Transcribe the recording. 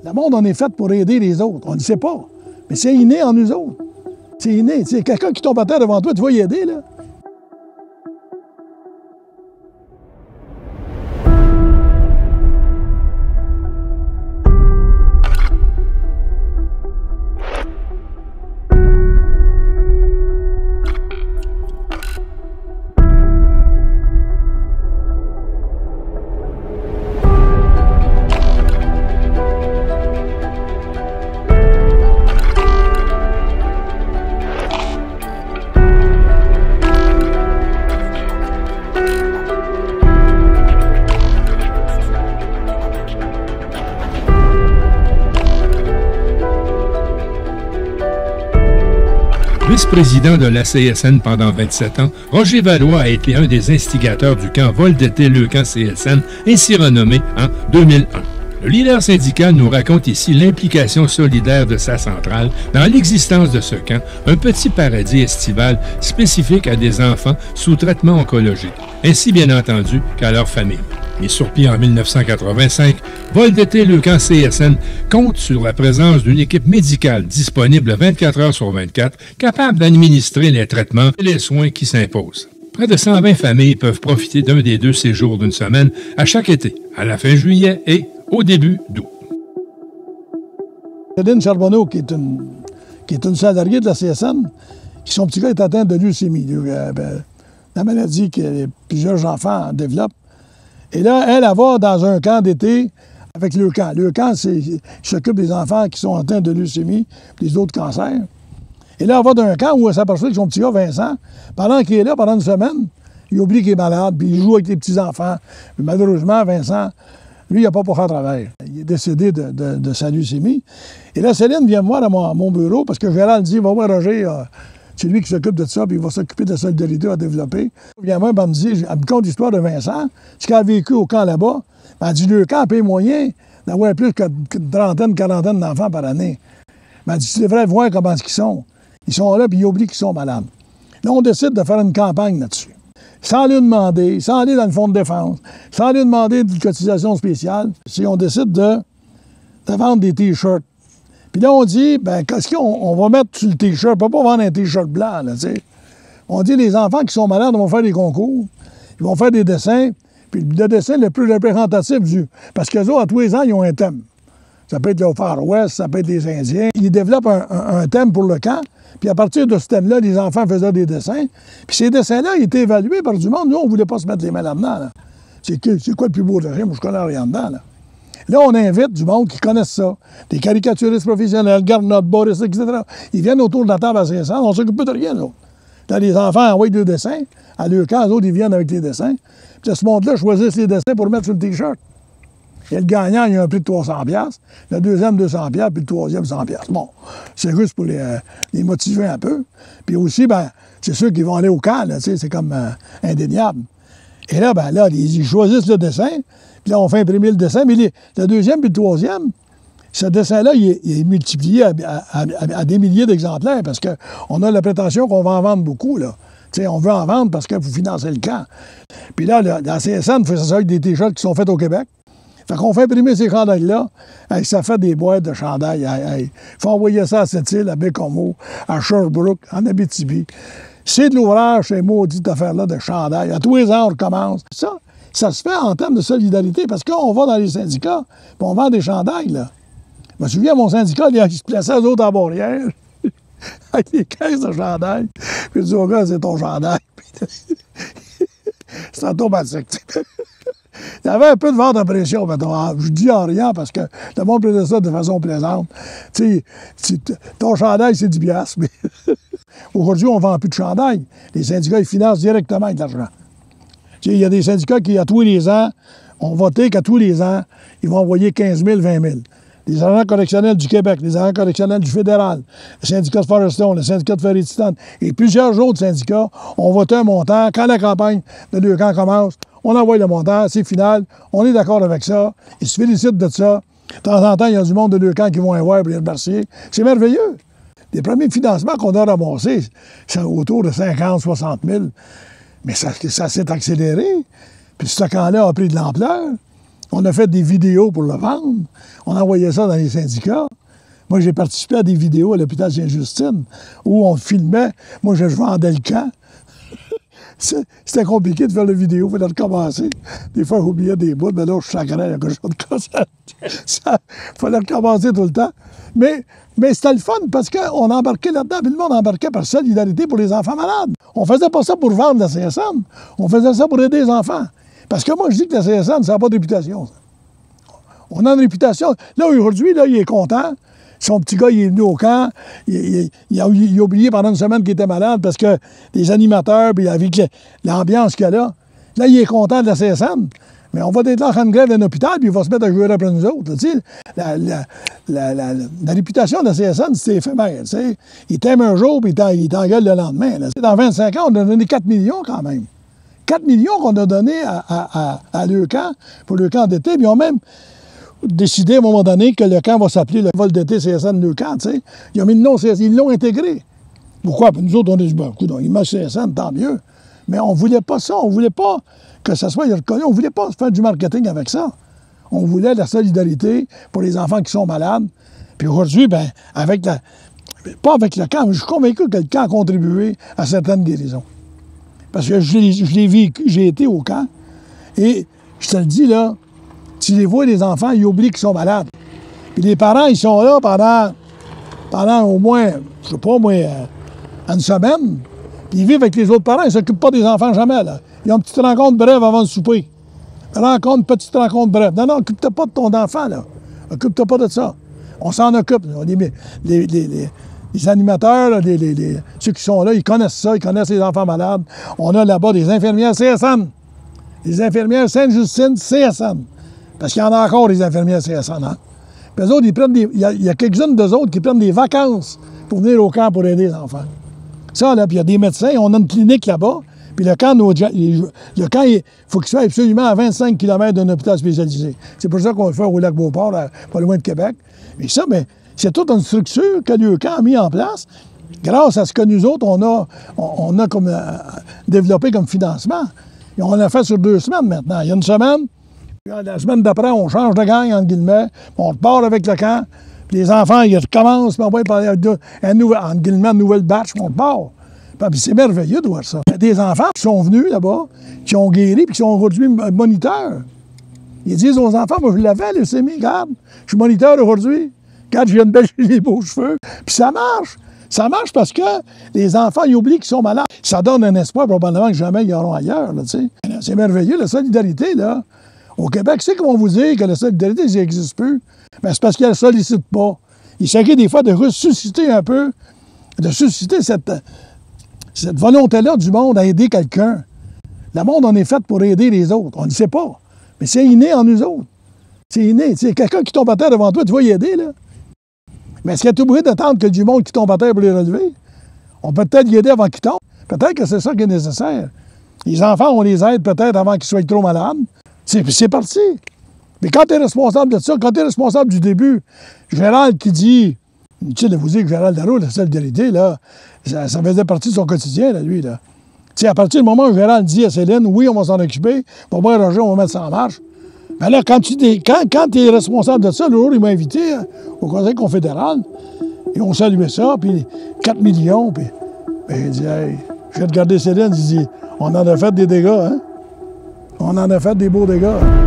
Le monde, on est fait pour aider les autres. On ne le sait pas. Mais c'est inné en nous autres. C'est inné. C'est quelqu'un qui tombe à terre devant toi, tu vas y aider, là. Vice-président de la CSN pendant 27 ans, Roger Valois a été un des instigateurs du camp vol d'été Leucan CSN, ainsi renommé en 2001. Le leader syndical nous raconte ici l'implication solidaire de sa centrale dans l'existence de ce camp, un petit paradis estival spécifique à des enfants sous traitement oncologique, ainsi bien entendu qu'à leur famille. Mis sur pied en 1985, Vol d'été Leucan CSN compte sur la présence d'une équipe médicale disponible 24 heures sur 24, capable d'administrer les traitements et les soins qui s'imposent. Près de 120 familles peuvent profiter d'un des 2 séjours d'une semaine à chaque été, à la fin juillet et au début d'août. Céline Charbonneau, qui est une salariée de la CSN, qui son petit gars est atteint de leucémie, la maladie que plusieurs enfants développent. Et là, elle va dans un camp d'été avec Leucan. Leucan, il s'occupe des enfants qui sont atteints de leucémie et des autres cancers. Et là, elle va dans un camp où elle s'aperçoit que son petit gars, Vincent, pendant qu'il est là, pendant une semaine, il oublie qu'il est malade, puis il joue avec les petits-enfants. Malheureusement, Vincent, lui, il n'a pas pour faire travail. Il est décédé de sa leucémie. Et là, Céline vient me voir à mon bureau parce que Gérald dit, va voir Roger, c'est lui qui s'occupe de ça, puis il va s'occuper de la solidarité à développer. Il vient moi, elle me dit, elle me conte l'histoire de Vincent, ce qu'il a vécu au camp là-bas. Elle dit, le camp paye moyen d'avoir plus qu'une trentaine, quarantaine d'enfants par année. Elle dit, tu devrais voir comment ils sont. Ils sont là, puis ils oublient qu'ils sont malades. Là, on décide de faire une campagne là-dessus. Sans lui demander, sans aller dans le fonds de défense, sans lui demander une cotisation spéciale, si on décide de vendre des T-shirts. Puis là, on dit, ben, qu'est-ce qu'on va mettre sur le T-shirt? On ne peut pas vendre un T-shirt blanc, là, tu sais. On dit, les enfants qui sont malades vont faire des concours, ils vont faire des dessins, puis le dessin le plus représentatif parce qu'eux autres, à tous les ans, ils ont un thème. Ça peut être le Far West, ça peut être les Indiens. Ils développent un thème pour le camp, puis à partir de ce thème-là, les enfants faisaient des dessins. Puis ces dessins-là, ils étaient évalués par du monde. Nous, on ne voulait pas se mettre les mains là-dedans, là. C'est quoi le plus beau dessin? Moi, je connais rien dedans, là. Là, on invite du monde qui connaissent ça. Des caricaturistes professionnels, Garnot, Boris, etc. Ils viennent autour de la table à 500. On ne s'occupe pas de rien, là. Là, les enfants envoient deux dessins. À leur camp, les autres, ils viennent avec les dessins. Puis ce monde-là choisissent les dessins pour mettre sur le T-shirt. Et le gagnant, il a un prix de 300$. Le deuxième, 200$, puis le troisième, 100$. Bon, c'est juste pour les motiver un peu. Puis aussi, ben, c'est ceux qui vont aller au camp, là, tu sais, c'est comme indéniable. Et là, ben, là, ils choisissent le dessin. Puis là, on fait imprimer le dessin. Mais le deuxième puis le troisième, ce dessin-là, il est multiplié à des milliers d'exemplaires parce qu'on a la prétention qu'on va en vendre beaucoup, là. T'sais, on veut en vendre parce qu'il faut financer le camp. Puis là, la CSN fait ça avec des T-shirts qui sont faits au Québec. Fait qu'on fait imprimer ces chandails-là. Hey, ça fait des boîtes de chandails. Il faut envoyer ça à Sept-Îles, à Bécomo, à Sherbrooke, en Abitibi. C'est de l'ouvrage, ces maudites affaires-là de chandails. À tous les ans, on recommence. Ça se fait en termes de solidarité parce qu'on va dans les syndicats et on vend des chandails, là. Je me souviens, mon syndicat, il se plaçait eux autres à Bourrière avec des caisses de chandail. Puis je dis au gars, c'est ton chandail. C'est automatique. Il y avait un peu de vente à pression, mettons. Je dis en rien parce que le monde prenait ça de façon plaisante. Tu sais, ton chandail, c'est 10$. Mais aujourd'hui, on ne vend plus de chandail. Les syndicats, ils financent directement avec de l'argent. Tu sais, il y a des syndicats qui, à tous les ans, ont voté qu'à tous les ans, ils vont envoyer 15 000, 20 000. Les agents correctionnels du Québec, les agents correctionnels du fédéral, le syndicat de Foreststone, le syndicat de Ferry-Titane et plusieurs autres syndicats ont voté un montant. Quand la campagne de Leucan commence, on envoie le montant, c'est final, on est d'accord avec ça, ils se félicitent de ça. De temps en temps, il y a du monde de Leucan qui vont y voir pour les remercier. C'est merveilleux. Les premiers financements qu'on a ramassés, c'est autour de 50, 60 000. Mais ça s'est accéléré. Puis ce camp-là a pris de l'ampleur. On a fait des vidéos pour le vendre. On envoyait ça dans les syndicats. Moi, j'ai participé à des vidéos à l'hôpital Sainte-Justine où on filmait. Moi, je vendais le camp. C'était compliqué de faire la vidéo, il fallait recommencer. Des fois, j'oubliais des bouts, mais là, je chagrais, quelque chose de ça. Il fallait recommencer tout le temps. Mais c'était le fun parce qu'on embarquait là-dedans, puis le monde embarquait par solidarité pour les enfants malades. On faisait pas ça pour vendre la CSN, on faisait ça pour aider les enfants. Parce que moi, je dis que la CSN, ça n'a pas de réputation. Ça. On a une réputation. Là, aujourd'hui, là, il est content. Son petit gars, il est venu au camp. Il a oublié pendant une semaine qu'il était malade parce que les animateurs, puis avec l'ambiance qu'il y a là, là, il est content de la CSN. Mais on va être là en train de grève d'un hôpital, puis il va se mettre à jouer après nous autres. Tu sais, la réputation de la CSN, c'est éphémère. Tu sais. Il t'aime un jour, puis il t'engueule le lendemain. Là. Dans 25 ans, on a donné 4 millions quand même. 4 millions qu'on a donnés à le camp, pour le camp d'été, puis ils ont même décidé à un moment donné que le camp va s'appeler le vol d'été CSN Le Camp, tu sais. Ils ont mis le nom CSN, ils l'ont intégré. Pourquoi? Puis nous autres, on a dit, ben, écoute, ils mettent CSN, tant mieux. Mais on ne voulait pas ça, on ne voulait pas que ça soit reconnu, on ne voulait pas faire du marketing avec ça. On voulait la solidarité pour les enfants qui sont malades. Puis aujourd'hui, ben, pas avec le camp, mais je suis convaincu que le camp a contribué à certaines guérisons. Parce que je l'ai vécu, j'ai été au camp, et je te le dis, là, tu les vois, les enfants, ils oublient qu'ils sont malades. Puis les parents, ils sont là pendant au moins, je sais pas, moi, une semaine. Puis ils vivent avec les autres parents, ils ne s'occupent pas des enfants jamais, là. Ils ont une petite rencontre brève avant le souper. Petite rencontre brève. Non, occupe-toi pas de ton enfant, là. Occupe-toi pas de ça. On s'en occupe. Les animateurs, là, ceux qui sont là, ils connaissent ça, ils connaissent les enfants malades. On a là-bas des infirmières CSN. Les infirmières Sainte-Justine CSN. Parce qu'il y en a encore des infirmières CSN. Hein? Puis eux autres, il y a quelques-unes d'eux autres qui prennent des vacances pour venir au camp pour aider les enfants. Ça, là, puis il y a des médecins, on a une clinique là-bas, puis le camp, il faut qu'il soit absolument à 25 km d'un hôpital spécialisé. C'est pour ça qu'on va le faire au Lac-Beauport, pas loin de Québec. Mais ça, c'est toute une structure que le camp a mis en place, grâce à ce que nous autres, on a comme, développé comme financement. Et on l'a fait sur 2 semaines maintenant. Il y a une semaine, puis la semaine d'après, on change de gang, entre guillemets, on repart avec le camp, puis les enfants, ils recommencent, puis on va parler entre guillemets, une nouvelle batch, puis on repart. Puis c'est merveilleux de voir ça. Il y a des enfants qui sont venus là-bas, qui ont guéri, puis qui sont aujourd'hui moniteurs. Ils disent aux enfants, moi je l'avais, le leucémie, regarde, je suis moniteur aujourd'hui. Regarde, j'ai une belle, j'ai des beaux cheveux. Puis ça marche. Ça marche parce que les enfants, ils oublient qu'ils sont malades. Ça donne un espoir probablement que jamais ils auront ailleurs, là, tu sais. C'est merveilleux, la solidarité, là. Au Québec, c'est qu'on vous dit que la solidarité, ça n'existe plus. Mais c'est parce qu'elle ne sollicite pas. Il s'agit des fois de ressusciter un peu, de susciter cette volonté-là du monde à aider quelqu'un. Le monde, on est fait pour aider les autres. On ne le sait pas. Mais c'est inné en nous autres. C'est inné. C'est quelqu'un qui tombe à terre devant toi, tu vas y aider, là. Mais est-ce qu'il est obligé d'attendre que du monde qui tombe à terre pour les relever? On peut peut-être y aider avant qu'ils tombent. Peut-être que c'est ça qui est nécessaire. Les enfants, on les aide peut-être avant qu'ils soient trop malades. C'est parti. Mais quand tu es responsable de ça, quand tu es responsable du début, Gérald qui dit, inutile de vous dire que Gérald Darroux, la solidarité, là, ça faisait partie de son quotidien, là, lui. Là. À partir du moment où Gérald dit à Céline, oui, on va s'en occuper, pour moi, Roger, on va mettre ça en marche. Mais là, quand tu es responsable de ça, le jour, il m'a invité au Conseil confédéral, et on saluait ça, puis 4 millions, puis il dit, hey, je vais regarder Céline, il dit, on en a fait des dégâts, hein? On en a fait des beaux dégâts. Hein?